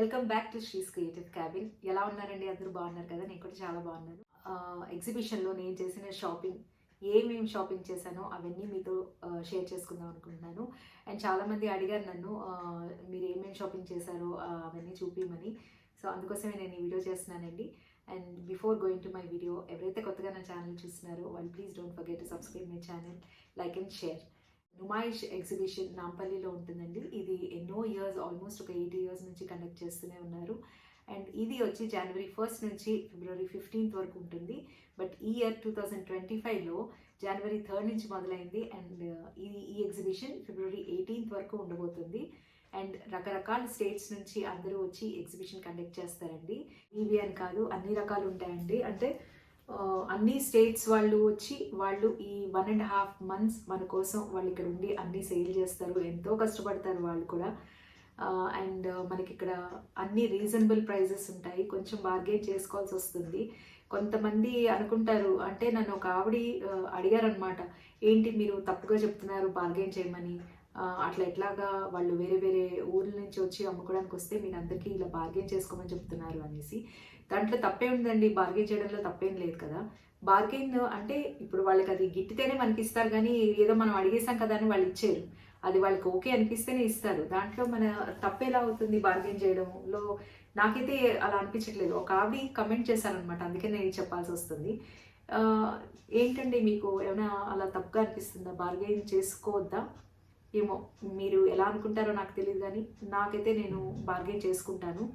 Welcome back to శ్రీస్ creative cabin. ఎలా ఉన్నారండి? అందరూ బాగున్నారు కదా? నేను కూడా చాలా బాగున్నాను. ఎగ్జిబిషన్లో నేను చేసిన షాపింగ్, ఏమేమి షాపింగ్ చేశానో అవన్నీ మీతో షేర్ చేసుకుందాం అనుకుంటున్నాను. అండ్ చాలామంది అడిగారు నన్ను, మీరు ఏమేమి షాపింగ్ చేశారో అవన్నీ చూపించమని. సో అందుకోసమే నేను ఈ వీడియో చేస్తున్నానండి. And before going to my video, ఎవరైతే కొత్తగా నా ఛానల్ చూస్తున్నారో వాళ్ళు please don't forget to subscribe my channel, like and share. Numaish exhibition నాంపల్లిలో ఉంటుందండి. ఇది ఎన్నో ఇయర్స్, ఆల్మోస్ట్ ఒక 80 ఇయర్స్ నుంచి కండక్ట్ చేస్తూనే ఉన్నారు. అండ్ ఇది వచ్చి జనవరి 1 నుంచి ఫిబ్రవరి 15 వరకు ఉంటుంది. బట్ ఈ ఇయర్ 2025లో జనవరి 3 నుంచి మొదలైంది. అండ్ ఈ ఎగ్జిబిషన్ ఫిబ్రవరి 18 వరకు ఉండబోతుంది. అండ్ రకరకాల స్టేట్స్ నుంచి అందరూ వచ్చి ఎగ్జిబిషన్ కండక్ట్ చేస్తారండి. ఇవి అని కాదు, అన్ని రకాలు ఉంటాయండి. అంటే అన్ని స్టేట్స్ వాళ్ళు వచ్చి వాళ్ళు ఈ 1.5 months మన కోసం వాళ్ళు ఇక్కడ ఉండి అన్నీ సేల్ చేస్తారు. ఎంతో కష్టపడతారు వాళ్ళు కూడా. అండ్ మనకి ఇక్కడ అన్ని రీజనబుల్ ప్రైజెస్ ఉంటాయి. కొంచెం బార్గెన్ చేసుకోవాల్సి వస్తుంది. కొంతమంది అనుకుంటారు, అంటే నన్ను ఒక ఆవిడ అడిగారనమాట, ఏంటి మీరు తప్పుగా చెప్తున్నారు బార్గెన్ చేయమని, అట్లా ఎట్లాగా వాళ్ళు వేరే వేరే ఊర్ల నుంచి వచ్చి అమ్ముకోవడానికి వస్తే మీరు అందరికీ ఇలా బార్గెన్ చేసుకోమని చెప్తున్నారు అనేసి. దాంట్లో తప్పే ఉందండి, బార్గెన్ చేయడంలో తప్పేం లేదు కదా. బార్గెన్ అంటే ఇప్పుడు వాళ్ళకి అది గిట్టితేనే మనకి ఇస్తారు, కానీ ఏదో మనం అడిగేసాం కదా అని వాళ్ళు ఇచ్చారు. అది వాళ్ళకి ఓకే అనిపిస్తేనే ఇస్తారు. దాంట్లో మన తప్పేలా అవుతుంది బార్గెన్ చేయడంలో? నాకైతే అలా అనిపించట్లేదు. ఒక ఆవిడ కమెంట్ చేశారనమాట, అందుకే నేను చెప్పాల్సి వస్తుంది. ఏంటండి మీకు ఏమైనా అలా తప్పుగా అనిపిస్తుందా? బార్గెన్ చేసుకోవద్దా? ఏమో మీరు ఎలా అనుకుంటారో నాకు తెలియదు, కానీ నాకైతే నేను బార్గెన్ చేసుకుంటాను.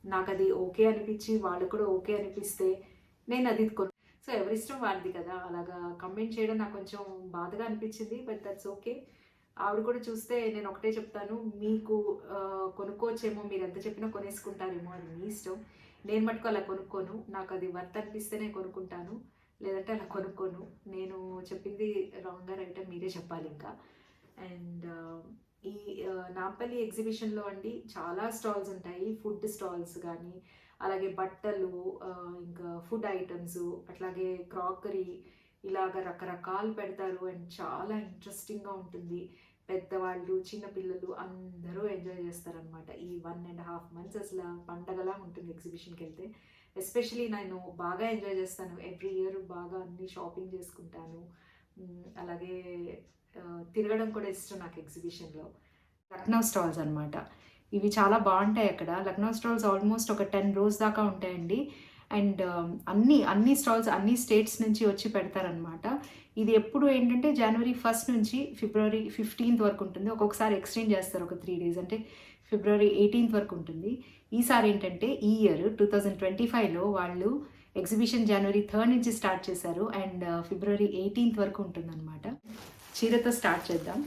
నాకు అది ఓకే అనిపించి వాళ్ళకు కూడా ఓకే అనిపిస్తే నేను అది కొను. సో ఎవరిష్టం వాళ్ళది కదా. అలాగా కమెంట్ చేయడం నాకు కొంచెం బాధగా అనిపించింది. But that's okay. ఆవిడ కూడా చూస్తే నేను ఒకటే చెప్తాను, మీకు కొనుక్కోవచ్చేమో, మీరు ఎంత చెప్పినా కొనేసుకుంటారేమో, అది మీ ఇష్టం. నేను మటుకు అలా కొనుక్కోను. నాకు అది వర్త్ అనిపిస్తేనే కొనుక్కుంటాను, లేదంటే అలా కొనుక్కోను. నేను చెప్పింది రాంగ్గా రైటా మీరే చెప్పాలి ఇంకా. అండ్ ఈ నాంపల్లి ఎగ్జిబిషన్లో అండి చాలా స్టాల్స్ ఉంటాయి. ఫుడ్ స్టాల్స్ కానీ, అలాగే బట్టలు, ఇంకా ఫుడ్ ఐటమ్స్, అట్లాగే క్రాకరీ, ఇలాగ రకరకాలు పెడతారు. అండ్ చాలా ఇంట్రెస్టింగ్గా ఉంటుంది. పెద్దవాళ్ళు, చిన్నపిల్లలు అందరూ ఎంజాయ్ చేస్తారనమాట. ఈ 1.5 months అసలు పండగలా ఉంటుంది ఎగ్జిబిషన్కి వెళ్తే. ఎస్పెషలీ నేను బాగా ఎంజాయ్ చేస్తాను. ఎవ్రీ ఇయర్ బాగా అన్ని షాపింగ్ చేసుకుంటాను. అలాగే తిరగడం కూడా ఇష్టం నాకు ఎగ్జిబిషన్లో. లక్నో స్టాల్స్ అనమాట. ఇవి చాలా బాగుంటాయి అక్కడ. లక్నో స్టాల్స్ ఆల్మోస్ట్ ఒక 10 rows దాకా ఉంటాయండి. అండ్ అన్ని స్టాల్స్ అన్ని స్టేట్స్ నుంచి వచ్చి పెడతారనమాట. ఇది ఎప్పుడు ఏంటంటే జనవరి 1 నుంచి ఫిబ్రవరి 15 వరకు ఉంటుంది. ఒక్కొక్కసారి ఎక్స్టెండ్ చేస్తారు ఒక 3 days, అంటే ఫిబ్రవరి 18 వరకు ఉంటుంది. ఈసారి ఏంటంటే ఈ ఇయర్ 2025లో వాళ్ళు ఎగ్జిబిషన్ జనవరి 3 నుంచి స్టార్ట్ చేశారు. అండ్ ఫిబ్రవరి 18 వరకు ఉంటుందన్నమాట. చీరతో స్టార్ట్ చేద్దాం.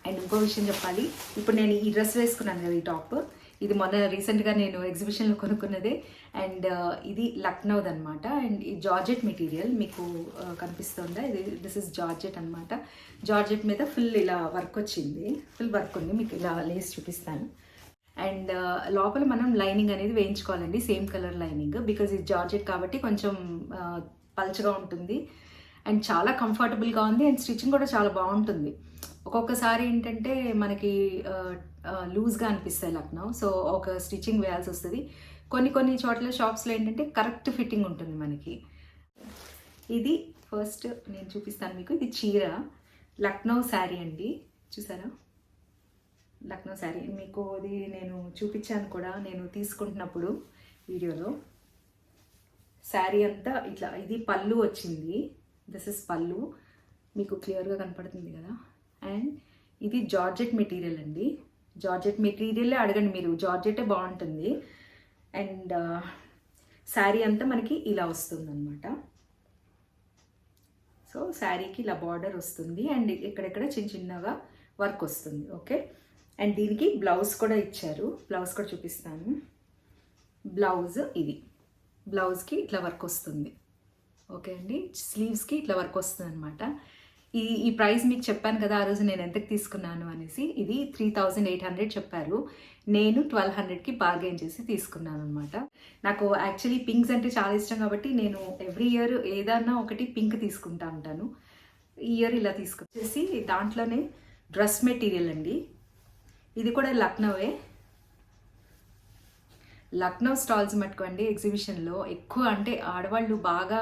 అండ్ ఇంకో విషయం చెప్పాలి, ఇప్పుడు నేను ఈ డ్రెస్ వేసుకున్నాను కదా, ఈ టాప్, ఇది మొన్న రీసెంట్గా నేను ఎగ్జిబిషన్లో కొనుక్కున్నదే. అండ్ ఇది లక్నోది అనమాట. అండ్ ఈ జార్జెట్ మెటీరియల్ మీకు కనిపిస్తుందా? దిస్ ఇస్ జార్జెట్ అనమాట. జార్జెట్ మీద ఫుల్ ఇలా వర్క్ వచ్చింది, ఫుల్ వర్క్ ఉంది. మీకు ఇలా లేస్ చూపిస్తాను. అండ్ లోపల మనం లైనింగ్ అనేది వేయించుకోవాలండి, సేమ్ కలర్ లైనింగ్. బికాజ్ ఇది జార్జెట్ కాబట్టి కొంచెం పల్చగా ఉంటుంది. అండ్ చాలా కంఫర్టబుల్గా ఉంది. అండ్ స్టిచ్చింగ్ కూడా చాలా బాగుంటుంది. ఒక్కొక్కసారి ఏంటంటే మనకి లూజ్గా అనిపిస్తాయి లక్నో, సో ఒక స్టిచ్చింగ్ వేయాల్సి వస్తుంది. కొన్ని చోట్ల షాప్స్లో ఏంటంటే కరెక్ట్ ఫిట్టింగ్ ఉంటుంది మనకి. ఇది ఫస్ట్ నేను చూపిస్తాను మీకు. ఇది చీర, లక్నో శారీ అండి. చూసారా? లక్నో శారీ మీకు అది నేను చూపించాను కూడా, నేను తీసుకుంటున్నప్పుడు వీడియోలో. శారీ అంతా ఇట్లా, ఇది పళ్ళు వచ్చింది. దిస్ ఇస్ పళ్ళు, మీకు క్లియర్గా కనపడుతుంది కదా. అండ్ ఇది జార్జెట్ మెటీరియల్ అండి. జార్జెట్ మెటీరియలే అడగండి మీరు, జార్జెటే బాగుంటుంది. అండ్ శారీ అంతా మనకి ఇలా వస్తుంది అనమాట. సో శారీకి ఇలా బార్డర్ వస్తుంది. అండ్ ఇక్కడెక్కడ చిన్నగా వర్క్ వస్తుంది. ఓకే. అండ్ దీనికి బ్లౌజ్ కూడా ఇచ్చారు. బ్లౌజ్ కూడా చూపిస్తాను. బ్లౌజ్ ఇది, బ్లౌజ్కి ఇట్లా వర్క్ వస్తుంది. ఓకే అండి. స్లీవ్స్కి ఇట్లా వర్క్ వస్తుంది అనమాట. ఈ ప్రైస్ మీకు చెప్పాను కదా ఆ రోజు నేను ఎంతకు తీసుకున్నాను అనేసి. ఇది 3800 చెప్పారు. నేను 1200కి బార్గెన్ చేసి తీసుకున్నాను అనమాట. నాకు యాక్చువల్లీ పింక్స్ అంటే చాలా ఇష్టం కాబట్టి నేను ఎవ్రీ ఇయర్ ఏదన్నా ఒకటి పింక్ తీసుకుంటా ఉంటాను. ఈ ఇయర్ ఇలా తీసుకొచ్చేసి దాంట్లోనే డ్రెస్ మెటీరియల్ అండి. ఇది కూడా లక్నోవే. లక్నో స్టాల్స్ మట్టుకోండి ఎగ్జిబిషన్లో ఎక్కువ అంటే ఆడవాళ్ళు బాగా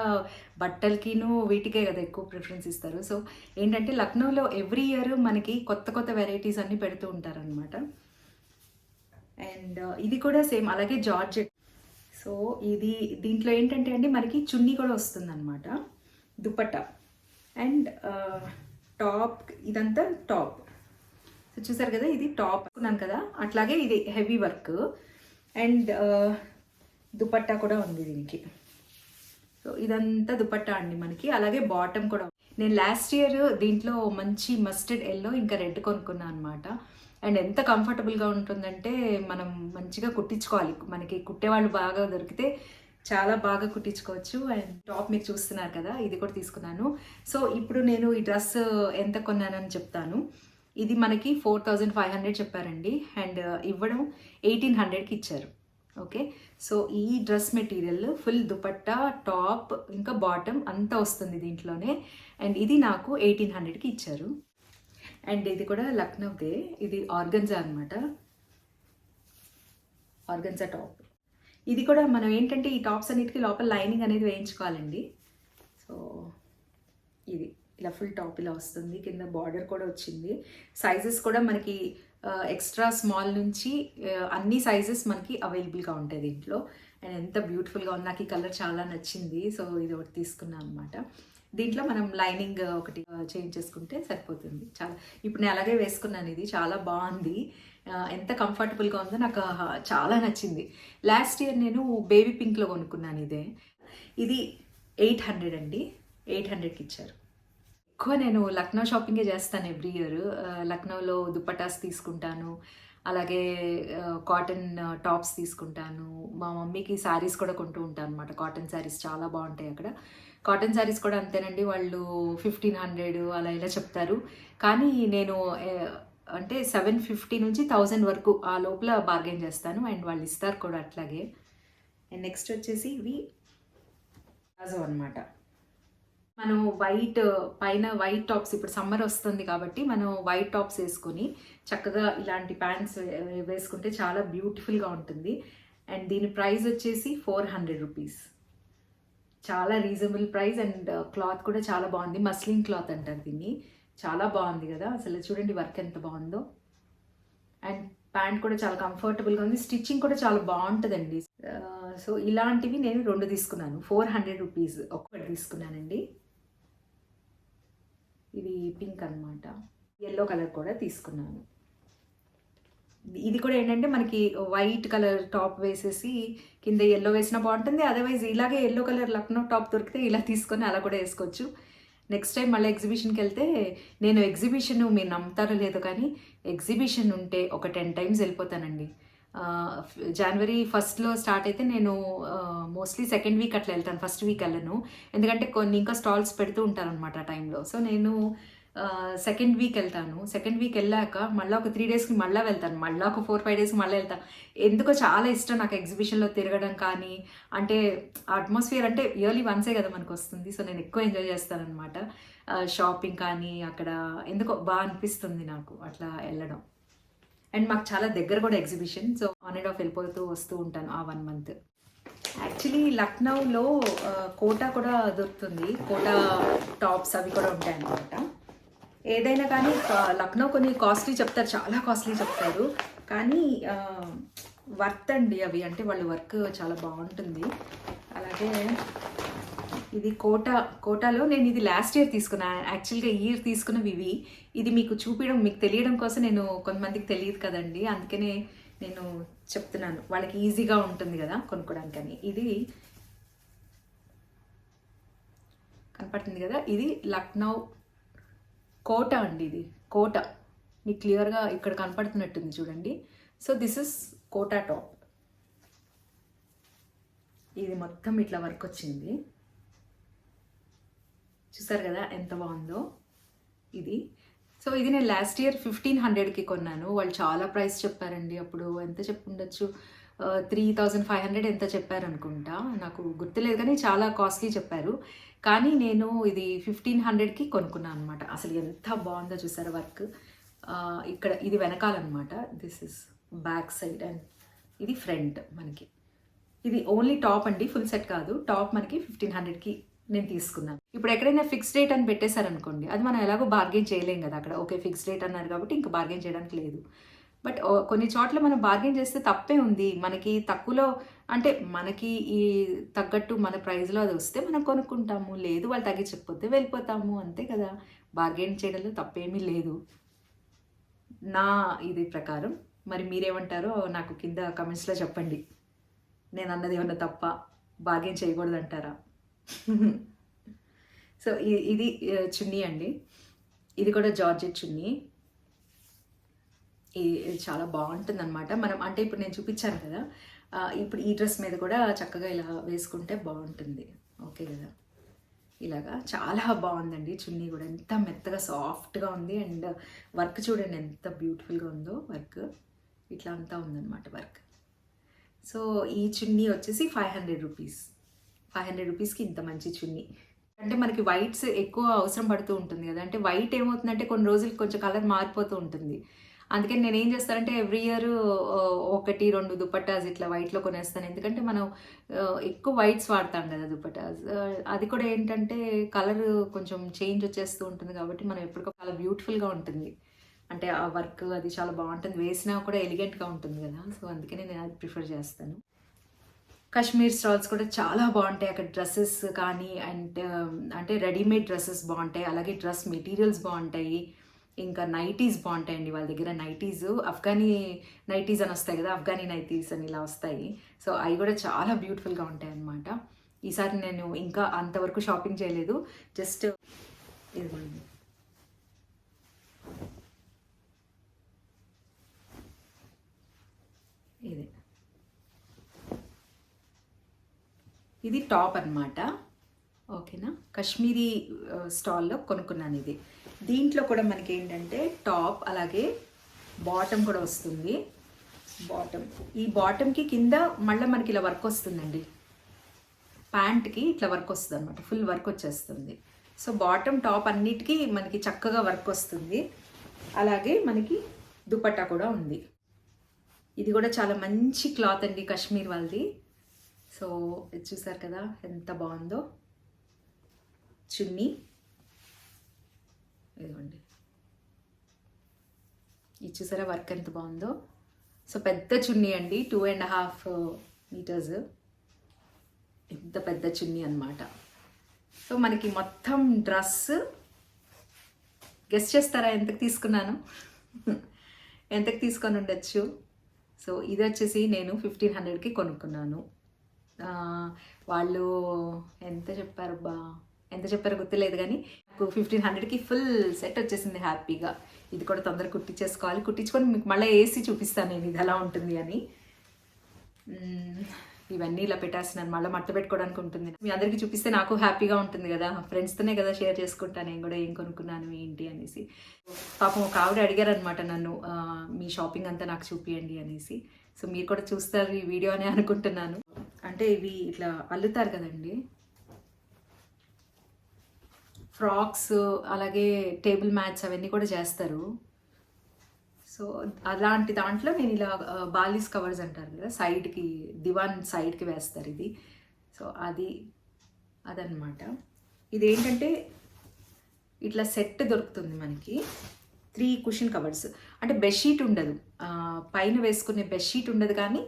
బట్టలకిను వీటికే కదా ఎక్కువ ప్రిఫరెన్స్ ఇస్తారు. సో ఏంటంటే లక్నోలో ఎవ్రీ ఇయర్ మనకి కొత్త కొత్త వెరైటీస్ అన్నీ పెడుతూ ఉంటారనమాట. అండ్ ఇది కూడా సేమ్ అలాగే జార్జెట్. సో ఇది దీంట్లో ఏంటంటే అండి మనకి చున్నీ కూడా వస్తుందన్నమాట, దుపట్టా అండ్ టాప్. ఇదంతా టాప్. సో చూసారు కదా, ఇది టాప్ అనుకున్నాను కదా, అట్లాగే ఇది హెవీ వర్క్ అండ్ దుపట్టా కూడా ఉంది దీనికి. సో ఇదంతా దుపట్టా అండి మనకి. అలాగే బాటమ్ కూడా. నేను లాస్ట్ ఇయర్ దీంట్లో మంచి మస్టర్డ్ ఎల్లో ఇంకా రెడ్ కొనుక్కున్నాను అనమాట. అండ్ ఎంత కంఫర్టబుల్గా ఉంటుందంటే మనం మంచిగా కుట్టించుకోవాలి. మనకి కుట్టేవాళ్ళు బాగా దొరికితే చాలా బాగా కుట్టించుకోవచ్చు. అండ్ టాప్ మీరు చూస్తున్నారు కదా, ఇది కూడా తీసుకున్నాను. సో ఇప్పుడు నేను ఈ డ్రెస్ ఎంత కొన్నానని చెప్తాను. ఇది మనకి 4500 చెప్పారండి. అండ్ ఇవ్వడం 1800కి ఇచ్చారు. ఓకే, సో ఈ dress material full dupatta, top ఇంకా బాటమ్ అంతా వస్తుంది దీంట్లోనే. అండ్ ఇది నాకు 1800కి ఇచ్చారు. అండ్ ఇది కూడా లక్నోదే. ఇది ఆర్గన్జా అనమాట, ఆర్గన్జా టాప్. ఇది కూడా మనం ఏంటంటే ఈ టాప్స్ అన్నిటికీ లోపల లైనింగ్ అనేది వేయించుకోవాలండి. సో ఇది ఇలా ఫుల్ టాప్ ఇలా వస్తుంది, కింద బార్డర్ కూడా వచ్చింది. సైజెస్ కూడా మనకి ఎక్స్ట్రా స్మాల్ నుంచి అన్ని సైజెస్ మనకి అవైలబుల్గా ఉంటాయి దీంట్లో. అండ్ ఎంత బ్యూటిఫుల్గా ఉంది, నాకు ఈ కలర్ చాలా నచ్చింది. సో ఇది ఒకటి తీసుకున్నాను అనమాట. దీంట్లో మనం లైనింగ్ ఒకటి చేంజ్ చేసుకుంటే సరిపోతుంది. చాలా ఇప్పుడు నేను అలాగే వేసుకున్నాను. ఇది చాలా బాగుంది, ఎంత కంఫర్టబుల్గా ఉందో నాకు చాలా నచ్చింది. లాస్ట్ ఇయర్ నేను బేబీ పింక్లో కొనుక్కున్నాను ఇదే. ఇది 800 అండి, 800కి ఇచ్చారు. ఎక్కువ నేను లక్నో షాపింగే చేస్తాను ఎవ్రీ ఇయర్. లక్నోలో దుపటాస్ తీసుకుంటాను, అలాగే కాటన్ టాప్స్ తీసుకుంటాను. మా మమ్మీకి శారీస్ కూడా కొంటూ ఉంటాను అనమాట. కాటన్ శారీస్ చాలా బాగుంటాయి అక్కడ. కాటన్ శారీస్ కూడా అంతేనండి, వాళ్ళు 1500 అలా ఇలా చెప్తారు. కానీ నేను అంటే 750 నుంచి 1000 వరకు ఆ లోపల బార్గెన్ చేస్తాను. అండ్ వాళ్ళు ఇస్తారు కూడా అట్లాగే. అండ్ నెక్స్ట్ వచ్చేసి ఇవి ప్లాజో అనమాట. మనం వైట్ పైన వైట్ టాప్స్, ఇప్పుడు సమ్మర్ వస్తుంది కాబట్టి మనం వైట్ టాప్స్ వేసుకొని చక్కగా ఇలాంటి ప్యాంట్స్ వేసుకుంటే చాలా బ్యూటిఫుల్గా ఉంటుంది. అండ్ దీని ప్రైస్ వచ్చేసి 400 రూపీస్. చాలా రీజనబుల్ ప్రైస్. అండ్ క్లాత్ కూడా చాలా బాగుంది, మస్లిన్ క్లాత్ అంటారు దీన్ని. చాలా బాగుంది కదా అసలు, చూడండి వర్క్ ఎంత బాగుందో. అండ్ ప్యాంట్ కూడా చాలా కంఫర్టబుల్గా ఉంది, స్టిచ్చింగ్ కూడా చాలా బాగుంటుందండి. సో ఇలాంటివి నేను 2 తీసుకున్నాను. 400 రూపీస్ ఒక్కటి తీసుకున్నానండి. ఇది పింక్ అనమాట, ఎల్లో కలర్ కూడా తీసుకున్నాను. ఇది కూడా ఏంటంటే మనకి వైట్ కలర్ టాప్ వేసేసి కింద ఎల్లో వేసినా బాగుంటుంది. అదర్వైజ్ ఇలాగే ఎల్లో కలర్ లక్నో టాప్ దొరికితే ఇలా తీసుకొని అలా కూడా వేసుకోవచ్చు. నెక్స్ట్ టైం మళ్ళీ ఎగ్జిబిషన్కి వెళ్తే, నేను ఎగ్జిబిషన్ మీరు నమ్ముతారో లేదో కానీ ఎగ్జిబిషన్ ఉంటే ఒక 10 టైమ్స్ వెళ్ళిపోతానండి. జనవరి 1స్ట్లో స్టార్ట్ అయితే నేను మోస్ట్లీ సెకండ్ వీక్ అట్లా వెళ్తాను, ఫస్ట్ వీక్ వెళ్ళను. ఎందుకంటే కొన్ని ఇంకా స్టాల్స్ పెడుతూ ఉంటారనమాట ఆ టైంలో. సో నేను సెకండ్ వీక్ వెళ్తాను. సెకండ్ వీక్ వెళ్ళాక మళ్ళీ ఒక 3 డేస్కి మళ్ళీ వెళ్తాను, మళ్ళీ ఒక 4-5 డేస్కి మళ్ళీ వెళ్తాను. ఎందుకో చాలా ఇష్టం నాకు ఎగ్జిబిషన్లో తిరగడం. కానీ అంటే అట్మాస్ఫియర్ అంటే ఇయర్లీ వన్సే కదా మనకు వస్తుంది. సో నేను ఎక్కువ ఎంజాయ్ చేస్తాను అనమాట. షాపింగ్ కానీ అక్కడ ఎందుకో బాగా అనిపిస్తుంది నాకు అట్లా వెళ్ళడం. అండ్ మాకు చాలా దగ్గర కూడా exhibition. So on and of వెళ్ళిపోతూ వస్తూ ఉంటాను ఆ 1 మంత్. యాక్చువల్లీ లక్నోలో కోటా కూడా దొరుకుతుంది, కోటా టాప్స్ అవి కూడా ఉంటాయి అన్నమాట. ఏదైనా కానీ లక్నో కొన్ని కాస్ట్లీ చెప్తారు, చాలా కాస్ట్లీ చెప్తారు. కానీ వర్త్ అండి అవి, అంటే వాళ్ళ వర్క్ చాలా బాగుంటుంది. అలాగే ఇది కోటాలో నేను ఇది లాస్ట్ ఇయర్ తీసుకున్నాను. యాక్చువల్గా ఈ ఇయర్ తీసుకున్నవి ఇవి. ఇది మీకు చూపించడం, మీకు తెలియడం కోసం, నేను కొంతమందికి తెలియదు కదండి, అందుకనే నేను చెప్తున్నాను, వాళ్ళకి ఈజీగా ఉంటుంది కదా కొనుక్కోవడానికని. ఇది కనపడుతుంది కదా, ఇది లక్నో కోటా అండి. ఇది కోటా మీకు క్లియర్గా ఇక్కడ కనపడుతున్నట్టుంది చూడండి. సో దిస్ ఇస్ కోటా టాప్. ఇది మొత్తం ఇట్లా వర్క్ వచ్చింది, చూసారు కదా ఎంత బాగుందో ఇది. సో ఇది నేను లాస్ట్ ఇయర్ 1500కి కొన్నాను. వాళ్ళు చాలా ప్రైస్ చెప్పారండి. అప్పుడు ఎంత చెప్పుండొచ్చు, 3500 ఎంత చెప్పారు అనుకుంటా, నాకు గుర్తులేదు కానీ చాలా కాస్ట్లీ చెప్పారు. కానీ నేను ఇది 1500కి కొనుక్కున్నాను అనమాట. అసలు ఎంత బాగుందో చూసారా వర్క్. ఇక్కడ ఇది వెనకాలన్నమాట, this is back side and ఇది ఫ్రంట్ మనకి. ఇది ఓన్లీ టాప్ అండి, ఫుల్ సెట్ కాదు. టాప్ మనకి 1500కి నేను తీసుకున్నాను. ఇప్పుడు ఎక్కడైనా ఫిక్స్డ్ రేట్ అని పెట్టేశారనుకోండి, అది మనం ఎలాగో బార్గెన్ చేయలేం కదా అక్కడ. ఓకే, ఫిక్స్డ్ రేట్ అన్నారు కాబట్టి ఇంకా బార్గెన్ చేయడానికి లేదు. బట్ కొన్ని చోట్ల మనం బార్గెన్ చేస్తే తప్పే ఉంది. మనకి తక్కువలో అంటే మనకి ఈ తగ్గట్టు మన ప్రైస్లో అది వస్తే మనం కొనుక్కుంటాము, లేదు వాళ్ళు తగ్గించకపోతే వెళ్ళిపోతాము, అంతే కదా. బార్గెన్ చేయడంలో తప్పేమీ లేదు నా ఇది ప్రకారం. మరి మీరేమంటారో నాకు కింద కమెంట్స్లో చెప్పండి. నేను అన్నది ఏమన్నా తప్ప, బార్గెన్ చేయకూడదు అంటారా? సో ఇది చున్నీ అండి. ఇది కూడా జార్జెట్ చున్నీ. ఇది చాలా బాగుంటుందన్నమాట. మనం అంటే ఇప్పుడు నేను చూపించాను కదా, ఇప్పుడు ఈ డ్రెస్ మీద కూడా చక్కగా ఇలా వేసుకుంటే బాగుంటుంది. ఓకే కదా, ఇలాగా చాలా బాగుందండి. చున్నీ కూడా ఎంత మెత్తగా సాఫ్ట్గా ఉంది. అండ్ వర్క్ చూడండి ఎంత బ్యూటిఫుల్గా ఉందో. వర్క్ ఇట్లా అంతా ఉందన్నమాట వర్క్. సో ఈ చున్నీ వచ్చేసి 500 రూపీస్. 500 రూపీస్కి ఇంత మంచి చున్నీ. అంటే మనకి వైట్స్ ఎక్కువ అవసరం పడుతూ ఉంటుంది కదా. అంటే వైట్ ఏమవుతుందంటే కొన్ని రోజులకి కొంచెం కలర్ మారిపోతూ ఉంటుంది. అందుకని నేను ఏం చేస్తానంటే ఎవ్రీ ఇయర్ 1-2 దుపట్టాస్ ఇట్లా వైట్లో కొనేస్తాను. ఎందుకంటే మనం ఎక్కువ వైట్స్ వాడతాం కదా దుపట్టాస్. అది కూడా ఏంటంటే కలర్ కొంచెం చేంజ్ వచ్చేస్తూ ఉంటుంది కాబట్టి మనం ఎప్పటికో చాలా బ్యూటిఫుల్గా ఉంటుంది. అంటే ఆ వర్క్ అది చాలా బాగుంటుంది, వేసినా కూడా ఎలిగెంట్గా ఉంటుంది కదా. సో అందుకనే నేను అది ప్రిఫర్ చేస్తాను. కాశ్మీర్ స్టాల్స్ కూడా చాలా బాగుంటాయి అక్కడ. డ్రెస్సెస్ కానీ అండ్ అంటే రెడీమేడ్ డ్రెస్సెస్ బాగుంటాయి, అలాగే డ్రెస్ మెటీరియల్స్ బాగుంటాయి, ఇంకా నైటీస్ బాగుంటాయండి వాళ్ళ దగ్గర. నైటీస్ అఫ్ఘానీ నైటీస్ అని వస్తాయి కదా, అఫ్ఘానీ నైటీస్ అని ఇలా వస్తాయి. సో అవి కూడా చాలా బ్యూటిఫుల్గా ఉంటాయి అన్నమాట. ఈసారి నేను ఇంకా అంతవరకు షాపింగ్ చేయలేదు, జస్ట్ ఇదిగోండి ఇది. ఇది టాప్ అన్నమాట. ఓకేనా, కాశ్మీరీ స్టాల్లో కొనుక్కున్నాను ఇది. దీంట్లో కూడా మనకి ఏంటంటే టాప్ అలాగే బాటమ్ కూడా వస్తుంది. బాటమ్, ఈ బాటమ్కి కింద మళ్ళీ మనకి ఇలా వర్క్ వస్తుందండి. ప్యాంట్కి ఇట్లా వర్క్ వస్తుంది అనమాట, ఫుల్ వర్క్ వచ్చేస్తుంది. సో బాటమ్ టాప్ అన్నిటికీ మనకి చక్కగా వర్క్ వస్తుంది. అలాగే మనకి దుపట్టా కూడా ఉంది. ఇది కూడా చాలా మంచి క్లాత్ అండి, కాశ్మీర్ వాళ్ళది. సో ఇది చూసారు కదా ఎంత బాగుందో చున్నీ. ఇదిగోండి, ఇది చూసారా వర్క్ ఎంత బాగుందో. సో పెద్ద చున్నీ అండి, 2.5 మీటర్స్, ఇంత పెద్ద చున్నీ అనమాట. సో మనకి మొత్తం డ్రెస్ గెస్ చేస్తారా ఎంతకు తీసుకున్నాను? ఎంతకు తీసుకొని ఉండొచ్చు? సో ఇది వచ్చేసి నేను 1500కి కొనుక్కున్నాను. వాళ్ళు ఎంత చెప్పారో గుర్తులేదు, కానీ నాకు 1500కి ఫుల్ సెట్ వచ్చేసింది హ్యాపీగా. ఇది కూడా తొందరగా కుట్టించేసుకోవాలి, కుట్టించుకొని మీకు మళ్ళీ వేసి చూపిస్తాను నేను ఇది ఎలా ఉంటుంది అని. ఇవన్నీ ఇలా పెట్టేస్తున్నాను, మళ్ళీ మట్ట పెట్టుకోవడానికి ఉంటుంది. మీ అందరికీ చూపిస్తే నాకు హ్యాపీగా ఉంటుంది కదా, ఫ్రెండ్స్తోనే కదా షేర్ చేసుకుంటాను నేను కూడా ఏం కొనుక్కున్నాను ఏంటి అనేసి. పాపం ఒక ఆవిడ అడిగారనమాట నన్ను, మీ షాపింగ్ అంతా నాకు చూపియండి అనేసి. సో మీరు కూడా చూస్తారు ఈ వీడియో అని అనుకుంటున్నాను. అంటే ఇవి ఇట్లా అల్లుతారు కదండి, ఫ్రాక్స్ అలాగే టేబుల్ మ్యాట్స్ అవన్నీ కూడా చేస్తారు. సో అలాంటి దాంట్లో నేను ఇలా బాలీస్ కవర్స్ అంటారు కదా, సైడ్కి దివాన్ సైడ్కి వేస్తారు ఇది. సో అదనమాట. ఇది ఏంటంటే ఇట్లా సెట్ దొరుకుతుంది మనకి, 3 కుషన్ కవర్స్. అంటే బెడ్షీట్ ఉండదు, పైన వేసుకునే బెడ్షీట్ ఉండదు, కానీ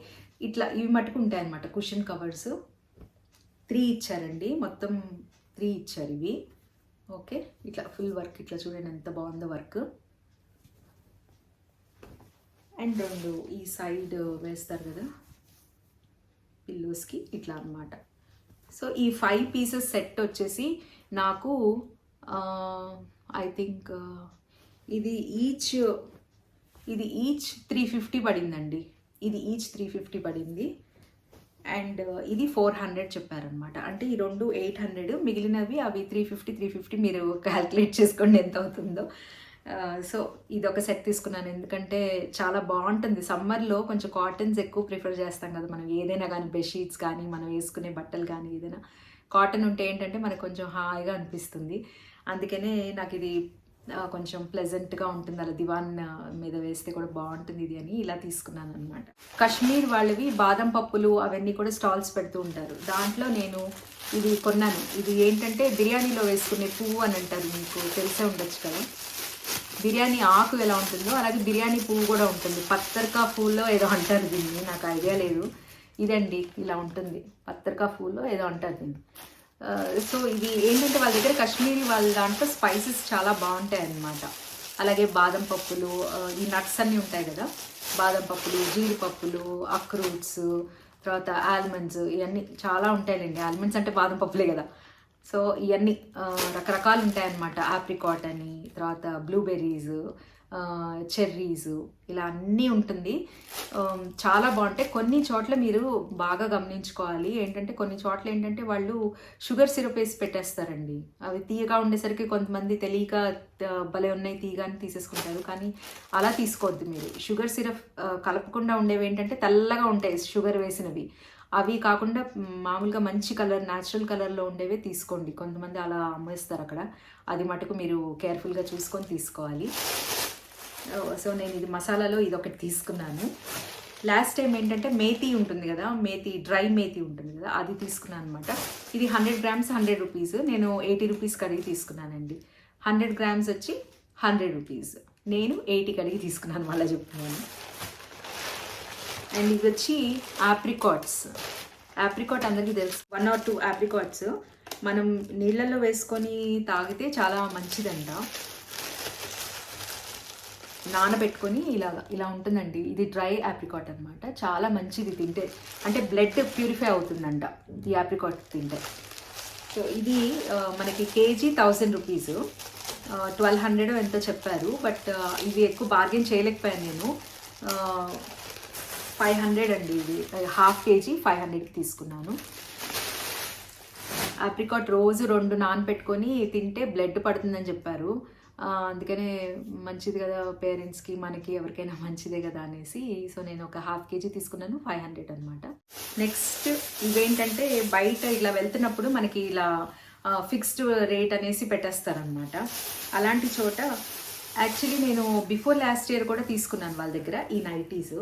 ఇట్లా ఇవి మటుకు ఉంటాయన్నమాట కుషన్ కవర్స్. 3 ఇచ్చారండి, మొత్తం 3 ఇచ్చారు ఇవి. ఓకే, ఇట్లా ఫుల్ వర్క్ ఇట్లా చూడండి ఎంత బాగుందో వర్క్. అండ్ 2 ఈ సైడ్ వేస్తారు కదా పిల్లోస్కి, ఇట్లా అనమాట. సో ఈ 5 పీసెస్ సెట్ వచ్చేసి నాకు ఐ థింక్ ఇది ఈచ్ 350 పడిందండి. ఇది ఈచ్ 350 పడింది. అండ్ ఇది 400 చెప్పారనమాట. అంటే ఈ 2 800, మిగిలినవి అవి 350 మీరు క్యాల్కులేట్ చేసుకోండి ఎంత అవుతుందో. సో ఇది ఒక సెట్ తీసుకున్నాను, ఎందుకంటే చాలా బాగుంటుంది. సమ్మర్లో కొంచెం కాటన్స్ ఎక్కువ ప్రిఫర్ చేస్తాం కదా మనం, ఏదైనా కానీ బెడ్షీట్స్ కానీ మనం వేసుకునే బట్టలు కానీ ఏదైనా కాటన్ ఉంటే ఏంటంటే మనకు కొంచెం హాయిగా అనిపిస్తుంది. అందుకనే నాకు ఇది కొంచెం ప్లెజెంట్గా ఉంటుంది, అలా దివాన్ మీద వేస్తే కూడా బాగుంటుంది ఇది అని ఇలా తీసుకున్నాను అనమాట. కాశ్మీర్ వాళ్ళవి బాదం పప్పులు అవన్నీ కూడా స్టాల్స్ పెడుతూ ఉంటారు. దాంట్లో నేను ఇది కొన్నాను. ఇది ఏంటంటే బిర్యానీలో వేసుకునే పువ్వు అని అంటారు, మీకు తెలిసే ఉండొచ్చు కదా. బిర్యానీ ఆకు ఎలా ఉంటుందో అలాగే బిర్యానీ పువ్వు కూడా ఉంటుంది. పత్తర్కా పూల్లో ఏదో అంటారు దీన్ని, నాకు ఐడియా లేదు. ఇదండి ఇలా ఉంటుంది, పత్తర్కా పూల్లో ఏదో అంటారు దీన్ని. సో ఇది ఏంటంటే వాళ్ళ దగ్గర కాశ్మీరీ వాళ్ళ దాంట్లో స్పైసెస్ చాలా బాగుంటాయి అన్నమాట. అలాగే బాదం పప్పులు, ఈ నట్స్ అన్నీ ఉంటాయి కదా, బాదం పప్పులు, జీడిపప్పులు, అక్రూట్స్, తర్వాత ఆల్మండ్స్, ఇవన్నీ చాలా ఉంటాయండి. ఆల్మండ్స్ అంటే బాదం పప్పులే కదా. సో ఇవన్నీ రకరకాలు ఉంటాయన్నమాట. ఆప్రికాట్ అని, తర్వాత బ్లూబెర్రీస్, చెర్రీస్, ఇలా అన్నీ ఉంటుంది. చాలా బాగుంటాయి. కొన్ని చోట్ల మీరు బాగా గమనించుకోవాలి ఏంటంటే, కొన్ని చోట్ల ఏంటంటే వాళ్ళు షుగర్ సిరప్ వేసి పెట్టేస్తారండి. అవి తీయగా ఉండేసరికి కొంతమంది తెలియక భలే ఉన్నాయి తీయగా అని తీసేసుకుంటారు. కానీ అలా తీసుకోవద్దు మీరు. షుగర్ సిరప్ కలపకుండా ఉండేవి ఏంటంటే తెల్లగా ఉంటాయి షుగర్ వేసినవి. అవి కాకుండా మామూలుగా మంచి కలర్, న్యాచురల్ కలర్లో ఉండేవే తీసుకోండి. కొంతమంది అలా అమ్మేస్తారు అక్కడ, అది మటుకు మీరు కేర్ఫుల్గా చూసుకొని తీసుకోవాలి. సో నేను ఇది మసాలాలో ఇది ఒకటి తీసుకున్నాను. లాస్ట్ టైం ఏంటంటే మేతి ఉంటుంది కదా, మేతి, డ్రై మేతి ఉంటుంది కదా, అది తీసుకున్నాను అనమాట. ఇది 100 గ్రామ్స్ 100 రూపీస్. నేను 80 రూపీస్ కడిగి తీసుకున్నానండి. 100 గ్రామ్స్ వచ్చి 100 రూపీస్. నేను 80 కడిగి తీసుకున్నాను, మళ్ళీ చెప్తున్నాను. అండ్ ఇవి వచ్చి ఆప్రికాట్స్. ఆప్రికాట్ అందరికీ తెలుసు, 1 or 2 ఆప్రికాట్స్ మనం నీళ్ళల్లో వేసుకొని తాగితే చాలా మంచిదంట. నానబెట్టుకొని ఇలా ఉంటుందండి. ఇది డ్రై ఆప్రికాట్ అనమాట, చాలా మంచిది తింటే, అంటే బ్లడ్ ప్యూరిఫై అవుతుందంట ఈ ఆప్రికాట్ తింటే. సో ఇది మనకి కేజీ 1000 రూపీస్, 1200 ఎంతో చెప్పారు. బట్ ఇవి ఎక్కువ బార్గెన్ చేయలేకపోయాను నేను. 500 అండి, ఇది హాఫ్ కేజీ 500కి తీసుకున్నాను. ఆప్రికాట్ రోజు 2 నానబెట్టుకొని తింటే బ్లడ్ పడుతుందని చెప్పారు. అందుకనే మంచిది కదా, పేరెంట్స్కి మనకి ఎవరికైనా మంచిదే కదా అనేసి. సో నేను ఒక హాఫ్ కేజీ తీసుకున్నాను, 500 అనమాట. నెక్స్ట్ ఇవేంటంటే బయట ఇలా వెళ్తున్నప్పుడు మనకి ఇలా ఫిక్స్డ్ రేట్ అనేసి పెట్టేస్తారనమాట. అలాంటి చోట యాక్చువల్లీ నేను బిఫోర్ లాస్ట్ ఇయర్ కూడా తీసుకున్నాను వాళ్ళ దగ్గర ఈ నైటీస్.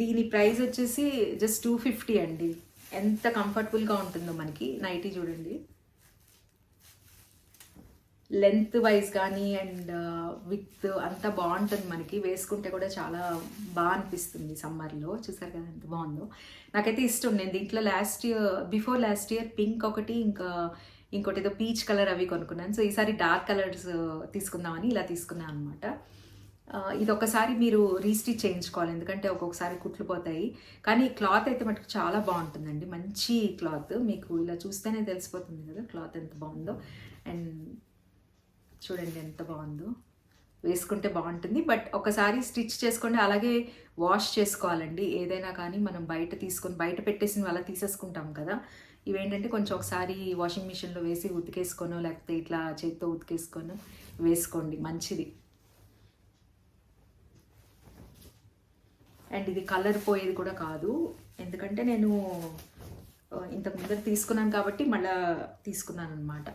దీని ప్రైస్ వచ్చేసి జస్ట్ 250 అండి. ఎంత కంఫర్టబుల్గా ఉంటుందో మనకి నైటీ, చూడండి. లెంత్ వైజ్ కానీ అండ్ విత్ అంతా బాగుంటుంది మనకి, వేసుకుంటే కూడా చాలా బాగా అనిపిస్తుంది సమ్మర్లో. చూసారు కదా ఎంత బాగుందో, నాకైతే ఇష్టం. నేను దీంట్లో బిఫోర్ లాస్ట్ ఇయర్ పింక్ ఒకటి, ఇంకోటి ఏదో పీచ్ కలర్ అవి కొనుక్కున్నాను. సో ఈసారి డార్క్ కలర్స్ తీసుకుందామని ఇలా తీసుకున్నాను అనమాట. ఇది ఒకసారి మీరు రీస్టిచ్ చేయించుకోవాలి, ఎందుకంటే ఒక్కొక్కసారి కుట్లు పోతాయి. కానీ క్లాత్ అయితే మటుకు చాలా బాగుంటుందండి, మంచి క్లాత్. మీకు ఇలా చూస్తేనే తెలిసిపోతుంది కదా క్లాత్ ఎంత బాగుందో. అండ్ చూడండి ఎంత బాగుందో, వేసుకుంటే బాగుంటుంది. బట్ ఒకసారి స్టిచ్ చేసుకోండి, అలాగే వాష్ చేసుకోవాలండి. ఏదైనా కానీ మనం బయట పెట్టేసి అలా తీసేసుకుంటాం కదా. ఇవేంటంటే కొంచెం ఒకసారి వాషింగ్ మిషన్లో వేసి ఉతికేసుకోనో, లేకపోతే ఇట్లా చేతితో ఉతికేసుకోనో వేసుకోండి, మంచిది. అండ్ ఇది కలర్ పోయేది కూడా కాదు, ఎందుకంటే నేను ఇంతకు ముందర తీసుకున్నాను కాబట్టి మళ్ళీ తీసుకున్నాను అనమాట.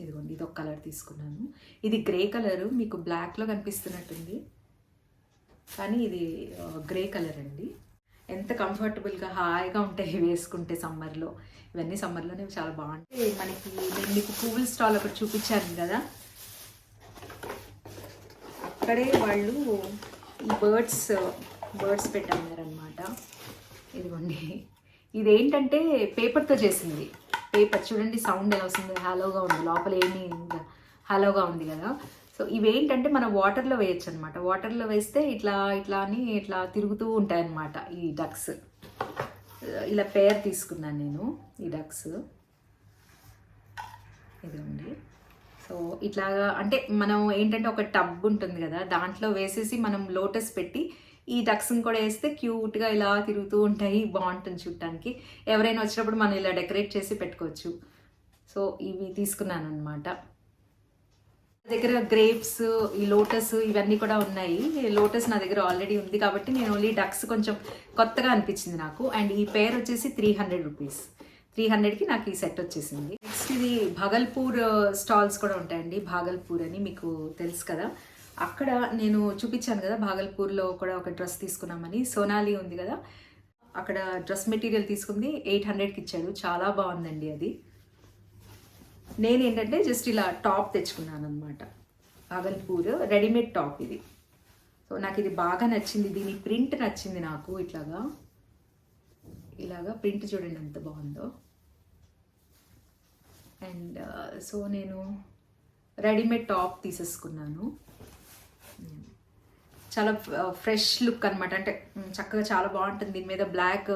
ఇదిగోండి, ఇది ఒక కలర్ తీసుకున్నాను. ఇది గ్రే కలరు, మీకు బ్లాక్లో కనిపిస్తున్నట్టుంది కానీ ఇది గ్రే కలర్ అండి. ఎంత కంఫర్టబుల్గా హాయిగా ఉంటాయి వేసుకుంటే సమ్మర్లో. ఇవన్నీ సమ్మర్లోనే చాలా బాగుంటాయి. మనకి నేను మీకు పువ్వుల స్టాల్ ఒకటి చూపించాను కదా, అక్కడే వాళ్ళు ఈ బర్డ్స్ పెట్టారనమాట. ఇదిగోండి, ఇదేంటంటే పేపర్తో చేసింది. పేపర్ చూడండి సౌండ్ ఎలా వస్తుంది, హాలోగా ఉంది, లోపల ఏమీ హాలోగా ఉంది కదా. సో ఇవేంటంటే మనం వాటర్లో వేయచ్చు అనమాట. వాటర్లో వేస్తే ఇట్లా తిరుగుతూ ఉంటాయన్నమాట ఈ డక్స్. ఇలా పేర్ తీసుకున్నాను నేను ఈ డక్స్. ఇదిగోండి, సో ఇట్లాగా అంటే మనం ఏంటంటే ఒక టబ్ ఉంటుంది కదా, దాంట్లో వేసేసి మనం లోటస్ పెట్టి ఈ డక్స్ని కూడా వేస్తే క్యూట్గా ఇలా తిరుగుతూ ఉంటాయి, బాగుంటుంది చూడటానికి. ఎవరైనా వచ్చినప్పుడు మనం ఇలా డెకరేట్ చేసి పెట్టుకోవచ్చు. సో ఇవి తీసుకున్నాను అనమాట. దగ్గర గ్రేప్స్, ఈ లోటస్ ఇవన్నీ కూడా ఉన్నాయి. లోటస్ నా దగ్గర ఆల్రెడీ ఉంది కాబట్టి నేను ఓన్లీ డక్స్ కొంచెం కొత్తగా అనిపించింది నాకు. అండ్ ఈ పేర్ వచ్చేసి 300 రూపీస్. 300కి నాకు ఈ సెట్ వచ్చేసింది. నెక్స్ట్ ఇది భాగల్పూర్ స్టాల్స్ కూడా ఉంటాయండి. భాగల్పూర్ అని మీకు తెలుసు కదా, అక్కడ నేను చూపించాను కదా భాగల్పూర్లో కూడా ఒక డ్రెస్ తీసుకున్నామని. సోనాలి ఉంది కదా, అక్కడ డ్రెస్ మెటీరియల్ తీసుకుంది 800కి ఇచ్చాడు. చాలా బాగుందండి అది. నేనేంటంటే జస్ట్ ఇలా టాప్ తెచ్చుకున్నాను అనమాట. భాగల్పూర్ రెడీమేడ్ టాప్ ఇది. సో నాకు ఇది బాగా నచ్చింది. దీని ప్రింట్ నచ్చింది నాకు. ఇలాగా ప్రింట్ చూడండి ఎంత బాగుందో. అండ్ సో నేను రెడీమేడ్ టాప్ తీసేసుకున్నాను. చాలా ఫ్రెష్ లుక్ అనమాట. అంటే చక్కగా చాలా బాగుంటుంది. దీని మీద బ్లాక్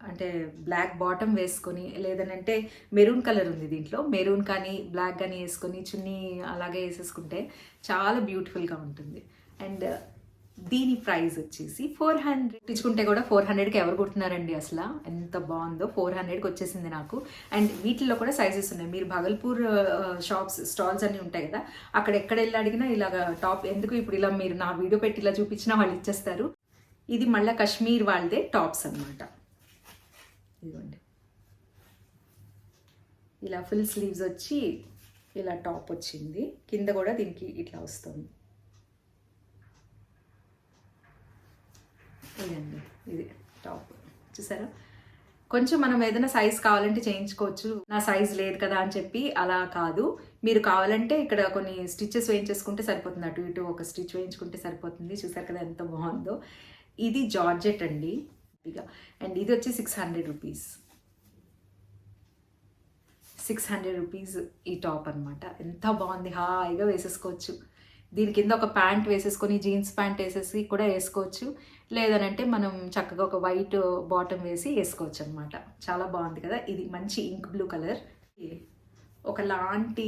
అంటే బ్లాక్ బాటమ్ వేసుకొని, లేదనంటే మెరూన్ కలర్ ఉంది దీంట్లో, మెరూన్ కానీ బ్లాక్ కానీ వేసుకొని చున్నీ అలాగే వేసేసుకుంటే చాలా బ్యూటిఫుల్గా ఉంటుంది. అండ్ దీని ప్రైస్ వచ్చేసి 400. ఇచ్చుకుంటే కూడా 400కి ఎవరు కుడుతున్నారండి అసలు, ఎంత బాగుందో. 400కి వచ్చేసింది నాకు. అండ్ వీటిల్లో కూడా సైజెస్ ఉన్నాయి. మీరు భాగల్పూర్ స్టాల్స్ అన్నీ ఉంటాయి కదా, అక్కడ ఎక్కడ వెళ్ళి అడిగినా ఇలాగ టాప్ ఎందుకు ఇప్పుడు ఇలా మీరు నా వీడియో పెట్టి ఇలా చూపించినా వాళ్ళు ఇచ్చేస్తారు. ఇది మళ్ళీ కాశ్మీర్ వాళ్ళదే టాప్స్ అనమాట. ఇదిగోండి, ఇలా ఫుల్ స్లీవ్స్ వచ్చి ఇలా టాప్ వచ్చింది. కింద కూడా దీనికి ఇట్లా వస్తుంది. ఇదండి, ఇది టాప్ చూసారా. కొంచెం మనం ఏదైనా సైజ్ కావాలంటే చేయించుకోవచ్చు. నా సైజ్ లేదు కదా అని చెప్పి అలా కాదు. మీరు కావాలంటే ఇక్కడ కొన్ని స్టిచెస్ వేయించేసుకుంటే సరిపోతుంది. అటు ఇటు ఒక స్టిచ్ వేయించుకుంటే సరిపోతుంది. చూసారు కదా ఎంత బాగుందో. ఇది జార్జెట్ అండి. అండ్ ఇది వచ్చి 600 రూపీస్. 600 రూపీస్ ఈ టాప్ అనమాట. ఎంత బాగుంది, హాయిగా వేసేసుకోవచ్చు. దీని కింద ఒక ప్యాంట్ వేసేసుకొని, జీన్స్ ప్యాంట్ వేసేసి కూడా వేసుకోవచ్చు. లేదనంటే మనం చక్కగా ఒక వైట్ బాటమ్ వేసి వేసుకోవచ్చు అనమాట. చాలా బాగుంది కదా. ఇది మంచి ఇంక్ బ్లూ కలర్, ఒకలాంటి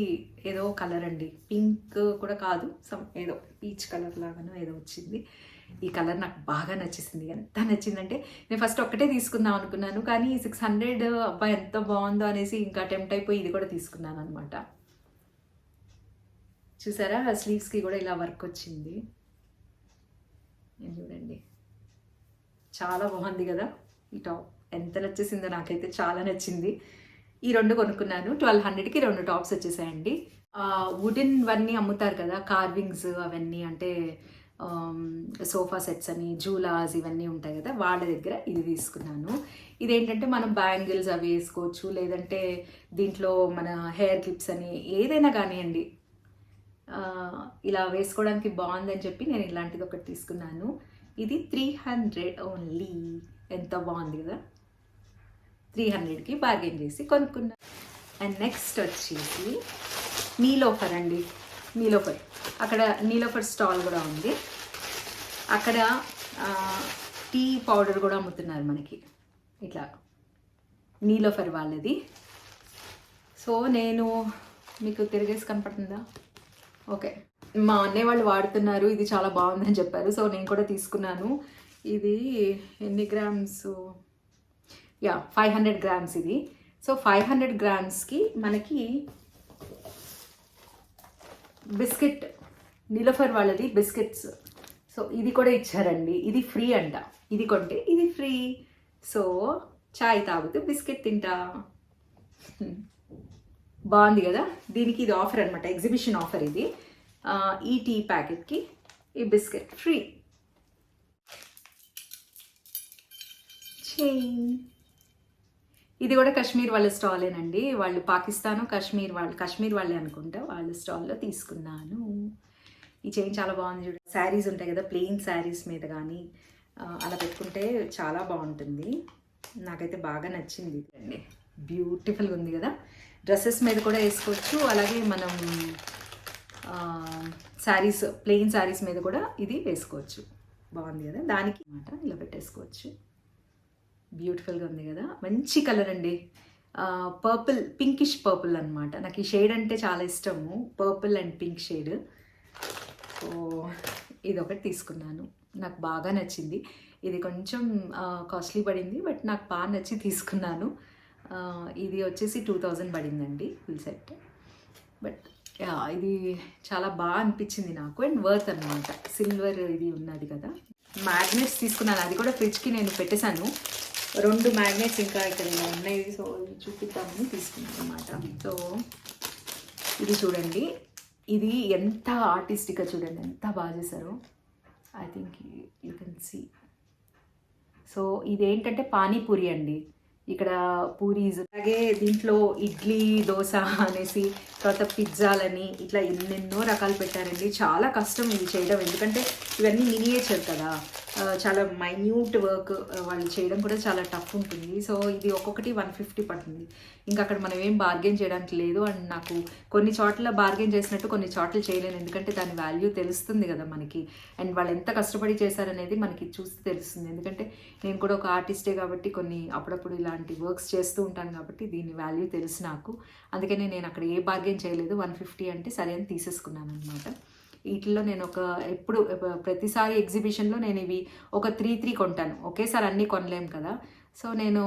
ఏదో కలర్ అండి. పింక్ కూడా కాదు, ఏదో పీచ్ కలర్ లాగానో ఏదో వచ్చింది. ఈ కలర్ నాకు బాగా నచ్చేసింది. ఎంత నచ్చిందంటే నేను ఫస్ట్ ఒక్కటే తీసుకుందాం అనుకున్నాను, కానీ 600 అబ్బాయి ఎంత బాగుందో అనేసి ఇంకా టెంప్ట్ అయిపోయి ఇది కూడా తీసుకున్నాను అనమాట. చూసారా, స్లీవ్స్కి కూడా ఇలా వర్క్ వచ్చింది. చూడండి, చాలా బాగుంది కదా ఈ టాప్. ఎంత నచ్చేసిందో నాకైతే చాలా నచ్చింది. ఈ రెండు కొనుక్కున్నాను. 1200కి 2 టాప్స్ వచ్చేసాయండి. వుడెన్ వన్నీ అమ్ముతారు కదా, కార్వింగ్స్ అవన్నీ, అంటే సోఫా సెట్స్ అని, జూలాస్ ఇవన్నీ ఉంటాయి కదా, వాళ్ళ దగ్గర ఇది తీసుకున్నాను. ఇదేంటంటే మనం బ్యాంగిల్స్ అవి వేసుకోవచ్చు, లేదంటే దీంట్లో మన హెయిర్ క్లిప్స్ అని ఏదైనా కానివ్వండి, ఇలా వేసుకోవడానికి బాగుందని చెప్పి నేను ఇలాంటిది ఒకటి తీసుకున్నాను. ఇది 300 ఓన్లీ. ఎంత బాగుంది కదా. 300కి బార్గెన్ చేసి కొనుక్కున్నాను. అండ్ నెక్స్ట్ వచ్చేసి నీలోఫర్ అండి. నీలోఫర్, అక్కడ నీలోఫర్ స్టాల్ కూడా ఉంది. అక్కడ టీ పౌడర్ కూడా అమ్ముతున్నారు మనకి, ఇట్లా నీలోఫర్ వాళ్ళది. సో నేను మీకు తిరిగేసి కనపడుతుందా? ఓకే, మా అన్నయ్య వాళ్ళు వాడుతున్నారు, ఇది చాలా బాగుందని చెప్పారు. సో నేను కూడా తీసుకున్నాను. ఇది ఎన్ని గ్రామ్స్? 500 గ్రామ్స్ ఇది. సో 500 గ్రామ్స్కి మనకి బిస్కెట్, నీలోఫర్ వాళ్ళది బిస్కెట్స్. సో ఇది కూడా ఇచ్చారండి. ఇది ఫ్రీ అంట. ఇది కొంటే ఇది ఫ్రీ. సో చాయ్ తాగుతూ బిస్కెట్ తింటా. బాగుంది కదా. దీనికి ఇది ఆఫర్ అనమాట, ఎగ్జిబిషన్ ఆఫర్ ఇది. ఈ టీ ప్యాకెట్కి ఈ బిస్కెట్ ఫ్రీ. ఇది కూడా కాశ్మీర్ వాళ్ళ స్టాలేనండి. వాళ్ళు పాకిస్తాను కాశ్మీర్ వాళ్ళే అనుకుంటా, వాళ్ళ స్టాల్లో తీసుకున్నాను. ఈ చైన్ చాలా బాగుంది చూడండి. శారీస్ ఉంటాయి కదా, ప్లెయిన్ శారీస్ మీద కానీ అలా పెట్టుకుంటే చాలా బాగుంటుంది. నాకైతే బాగా నచ్చింది అండి. బ్యూటిఫుల్గా ఉంది కదా. డ్రెస్సెస్ మీద కూడా వేసుకోవచ్చు, అలాగే మనం శారీస్, ప్లెయిన్ శారీస్ మీద కూడా ఇది వేసుకోవచ్చు. బాగుంది కదా. దానికి అన్నమాట ఇలా పెట్టేసుకోవచ్చు. బ్యూటిఫుల్గా ఉంది కదా. మంచి కలర్ అండి. పర్పుల్, పింకిష్ పర్పుల్ అనమాట. నాకు ఈ షేడ్ అంటే చాలా ఇష్టము, purple and pink shade. So ఇది ఒకటి తీసుకున్నాను, నాకు బాగా నచ్చింది. ఇది కొంచెం కాస్ట్లీ పడింది, బట్ నాకు బాగా నచ్చి తీసుకున్నాను. ఇది వచ్చేసి 2000 పడిందండి ఫుల్ సెట్. బట్ ఇది చాలా బాగా అనిపించింది నాకు, అండ్ వర్త్ అనమాట. సిల్వర్ ఇది ఉన్నది కదా. మ్యాగ్నెట్స్ తీసుకున్నాను, అది కూడా ఫ్రిడ్జ్కి నేను పెట్టేశాను. 2 మ్యాగ్నెట్స్ ఇంకా ఇక్కడ ఇలా ఉన్నాయి. సో ఇవి చూపిద్దామని తీసుకున్నాను అనమాట. సో ఇది చూడండి, ఇది ఎంత ఆర్టిస్టిక్గా చూడండి, ఎంత బాగా చేశారో. I think you can see. So ఇదేంటంటే పానీపూరి అండి, ఇక్కడ పూరీస్, అలాగే దీంట్లో ఇడ్లీ దోశ అనేసి, తర్వాత పిజ్జాలని, ఇట్లా ఎన్నెన్నో రకాలు పెట్టారండి. చాలా కష్టం ఇది చేయడం, ఎందుకంటే ఇవన్నీ మినియేచర్ కదా, చాలా మైన్యూట్ వర్క్, వాళ్ళు చేయడం కూడా చాలా టఫ్ ఉంటుంది. సో ఇది ఒక్కొక్కటి 150 పడుతుంది. ఇంకా అక్కడ మనం ఏం బార్గెన్ చేయడానికి లేదు. అండ్ నాకు కొన్ని చోట్ల బార్గెన్ చేసినట్టు కొన్ని చోట్ల చేయలేను, ఎందుకంటే దాని వాల్యూ తెలుస్తుంది కదా మనకి. అండ్ వాళ్ళు ఎంత కష్టపడి చేశారనేది మనకి చూస్తే తెలుస్తుంది, ఎందుకంటే నేను కూడా ఒక ఆర్టిస్టే కాబట్టి కొన్ని అప్పుడప్పుడు ఇలాంటి వర్క్స్ చేస్తూ ఉంటాను కాబట్టి దీని వాల్యూ తెలుసు నాకు. అందుకని నేను అక్కడ ఏ బార్గెన్ చేయలేదు. 150 అంటే సరే అని తీసేసుకున్నాను అనమాట. వీటిల్లో నేను ఎప్పుడు ప్రతిసారి ఎగ్జిబిషన్లో నేను ఇవి ఒక 3 కొంటాను, ఒకేసారి అన్నీ కొనలేము కదా. సో నేను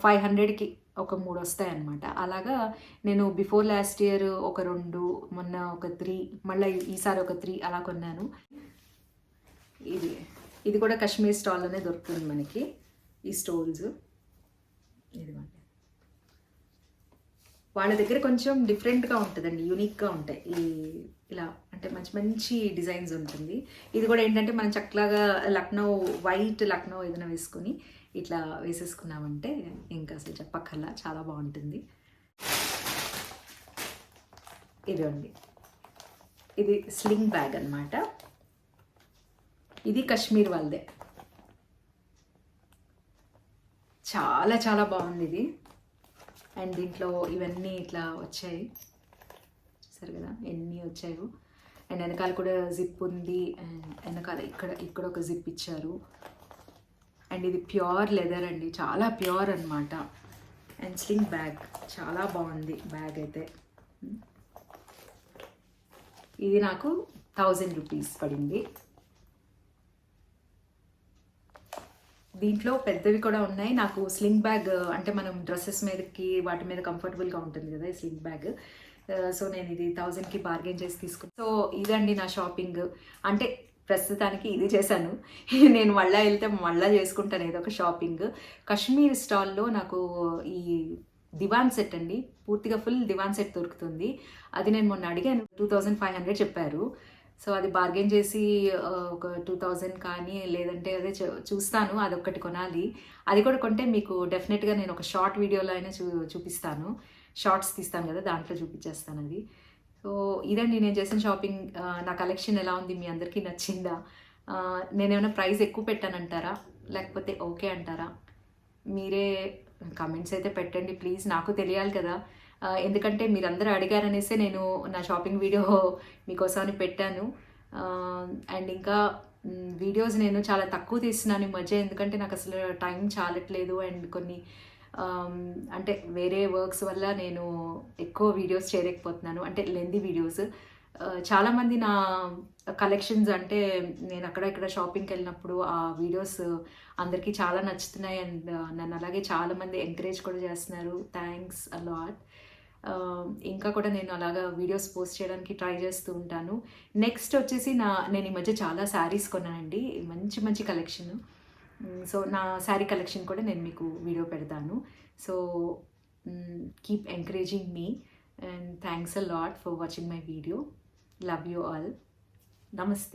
500కి ఒక 3 వస్తాయన్నమాట. అలాగా నేను బిఫోర్ లాస్ట్ ఇయర్ ఒక 2, మొన్న ఒక 3, మళ్ళీ ఈసారి ఒక 3 అలా కొన్నాను. ఇది కూడా కాశ్మీర్ స్టాల్లోనే దొరుకుతుంది మనకి ఈ స్టోల్స్. ఇదిగోండి, వాళ్ళ దగ్గర కొంచెం డిఫరెంట్గా ఉంటుందండి, యూనిక్గా ఉంటాయి ఇలా, అంటే మంచి మంచి డిజైన్స్ ఉంటుంది. ఇది కూడా ఏంటంటే మనం చక్కగా వైట్ లక్నో ఏదైనా వేసుకొని ఇట్లా వేసేసుకున్నామంటే ఇంకా అసలు చెప్పక్కర్లా, చాలా బాగుంటుంది. ఇదండి, ఇది స్లింగ్ బ్యాగ్ అన్నమాట. ఇది కాశ్మీర్ వాళ్ళదే, చాలా చాలా బాగుంది ఇది. అండ్ దీంట్లో ఇవన్నీ ఇట్లా వచ్చాయి, చూసారు కదా ఎన్ని వచ్చాయో. అండ్ వెనకాల కూడా జిప్ ఉంది, అండ్ వెనకాల ఇక్కడ ఒక జిప్ ఇచ్చారు. అండ్ ఇది ప్యూర్ లెదర్ అండి, చాలా ప్యూర్ అనమాట. అండ్ స్లింగ్ బ్యాగ్ చాలా బాగుంది బ్యాగ్ అయితే. ఇది నాకు 1000 రూపీస్ పడింది. దీంట్లో పెద్దవి కూడా ఉన్నాయి. నాకు స్లింగ్ బ్యాగ్ అంటే మనం డ్రెస్సెస్ మీదకి వాటి మీద కంఫర్టబుల్గా ఉంటుంది కదా ఈ స్లింగ్ బ్యాగ్. సో నేను ఇది 1000కి బార్గెన్ చేసి తీసుకున్నాను. సో ఇదండి నా షాపింగ్. అంటే ప్రస్తుతానికి ఇది చేశాను. నేను మళ్ళీ వెళ్తే మళ్ళీ చేసుకుంటాను ఏదో ఒక షాపింగ్. కాశ్మీర్ స్టాల్లో నాకు ఈ దివాన్ సెట్ అండి, పూర్తిగా ఫుల్ దివాన్ సెట్ దొరుకుతుంది. అది నేను మొన్న అడిగాను, 2500 చెప్పారు. సో అది బార్గెన్ చేసి ఒక 2000 కానీ లేదంటే అదే చూస్తాను, అదొక్కటి కొనాలి. అది కూడా కొంటే మీకు డెఫినెట్గా నేను ఒక షార్ట్ వీడియోలో అయినా చూపిస్తాను, షార్ట్స్ తీస్తాను కదా దాంట్లో చూపించేస్తాను అది. సో ఇదండి నేను చేసిన షాపింగ్. నా కలెక్షన్ ఎలా ఉంది, మీ అందరికీ నచ్చిందా? నేనేమైనా ప్రైస్ ఎక్కువ పెట్టానంటారా, లేకపోతే ఓకే అంటారా? మీరే కమెంట్స్ అయితే పెట్టండి ప్లీజ్, నాకు తెలియాలి కదా. ఎందుకంటే మీరందరూ అడిగారనేసే నేను నా షాపింగ్ వీడియో మీకోసమని పెట్టాను. అండ్ ఇంకా వీడియోస్ నేను చాలా తక్కువ తీస్తున్నాను ఈ మధ్య, ఎందుకంటే నాకు అసలు టైం చాలట్లేదు. అండ్ కొన్ని అంటే వేరే వర్క్స్ వల్ల నేను ఎక్కువ వీడియోస్ చేయలేకపోతున్నాను, అంటే లెంతీ వీడియోస్. చాలామంది నా కలెక్షన్స్ అంటే నేను అక్కడ ఇక్కడ షాపింగ్కి వెళ్ళినప్పుడు ఆ వీడియోస్ అందరికీ చాలా నచ్చుతున్నాయి. అండ్ నన్ను అలాగే చాలామంది ఎంకరేజ్ కూడా చేస్తున్నారు, థ్యాంక్స్ అ లాట్. ఇంకా కూడా నేను అలాగా వీడియోస్ పోస్ట్ చేయడానికి ట్రై చేస్తూ ఉంటాను. నెక్స్ట్ వచ్చేసి నేను ఈ మధ్య చాలా శారీస్ కొన్నానండి, మంచి మంచి కలెక్షన్. సో నా శారీ కలెక్షన్ కూడా నేను మీకు వీడియో పెడతాను. So keep encouraging me and thanks a lot for watching my video. Love you all. నమస్తే.